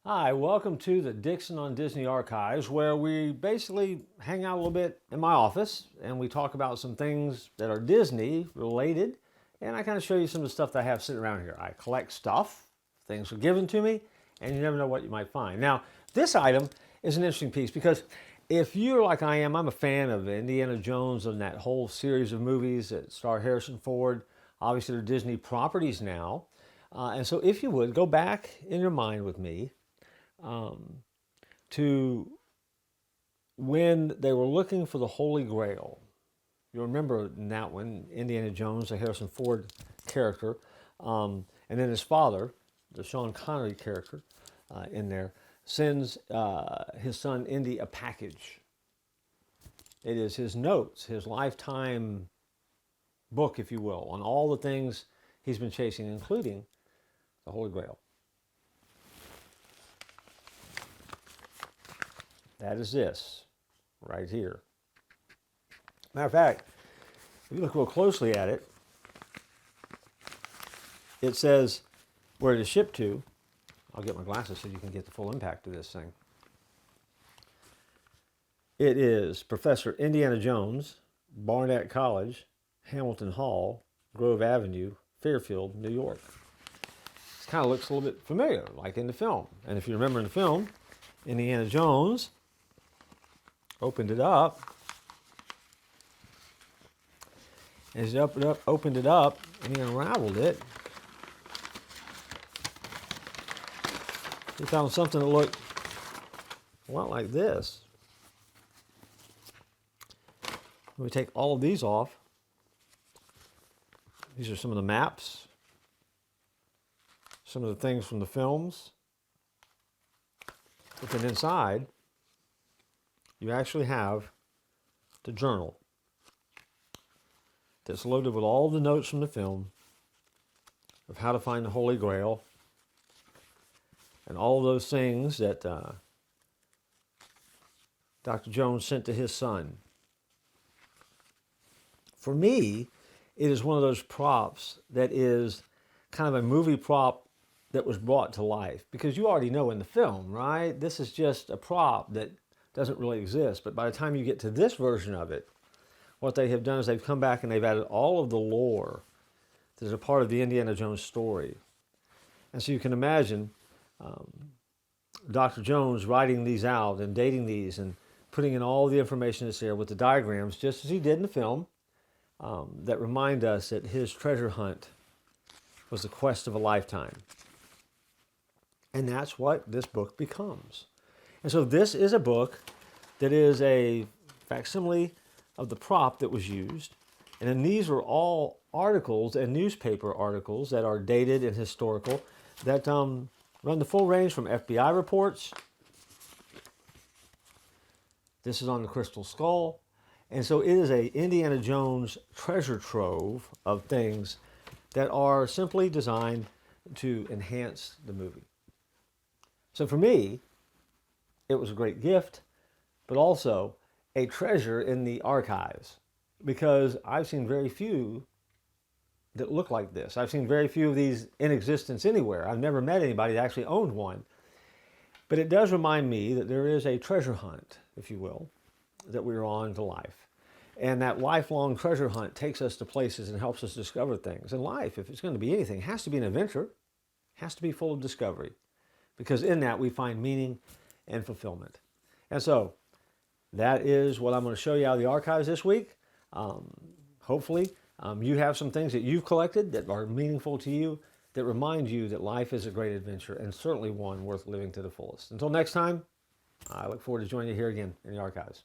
Hi, welcome to the Dixon on Disney Archives, where we basically hang out a little bit in my office and we talk about some things that are Disney related. And I kind of show you some of the stuff that I have sitting around here. I collect stuff, things are given to me, and you never know what you might find. Now, this item is an interesting piece because if you're like I am, I'm a fan of Indiana Jones and that whole series of movies that star Harrison Ford. Obviously, they're Disney properties now. And so if you would, go back in your mind with me to when they were looking for the Holy Grail. You remember in that one, Indiana Jones, the Harrison Ford character, and then his father, the Sean Connery character in there, sends his son Indy a package. It is his notes, his lifetime book, if you will, on all the things he's been chasing, including the Holy Grail. That is this, right here. Matter of fact, if you look real closely at it, it says where it is shipped to. I'll get my glasses so you can get the full impact of this thing. It is Professor Indiana Jones, Barnett College, Hamilton Hall, Grove Avenue, Fairfield, New York. This kind of looks a little bit familiar, like in the film. And if you remember in the film, Indiana Jones opened it up. As he opened it up and he unraveled it, he found something that looked a lot like this. Let me take all of these off. These are some of the maps, some of the things from the films. But then inside, you actually have the journal that's loaded with all the notes from the film of how to find the Holy Grail and all those things that Dr. Jones sent to his son. For me, it is one of those props that is kind of a movie prop that was brought to life, because you already know in the film, right? This is just a prop that doesn't really exist. But by the time you get to this version of it, what they have done is they've come back and they've added all of the lore that is a part of the Indiana Jones story. And so you can imagine Dr. Jones writing these out and dating these and putting in all the information that's there with the diagrams, just as he did in the film, that remind us that his treasure hunt was the quest of a lifetime. And that's what this book becomes. And so this is a book that is a facsimile of the prop that was used. And then these are all articles and newspaper articles that are dated and historical that run the full range from FBI reports. This is on the Crystal Skull. And so it is a Indiana Jones treasure trove of things that are simply designed to enhance the movie. So for me, it was a great gift, but also a treasure in the archives, because I've seen very few that look like this. I've seen very few of these in existence anywhere. I've never met anybody that actually owned one. But it does remind me that there is a treasure hunt, if you will, that we're on to life. And that lifelong treasure hunt takes us to places and helps us discover things. And life, if it's going to be anything, has to be an adventure, has to be full of discovery, because in that we find meaning and fulfillment. And so that is what I'm going to show you out of the archives this week. Hopefully you have some things that you've collected that are meaningful to you, that remind you that life is a great adventure and certainly one worth living to the fullest. Until next time, I look forward to joining you here again in the archives.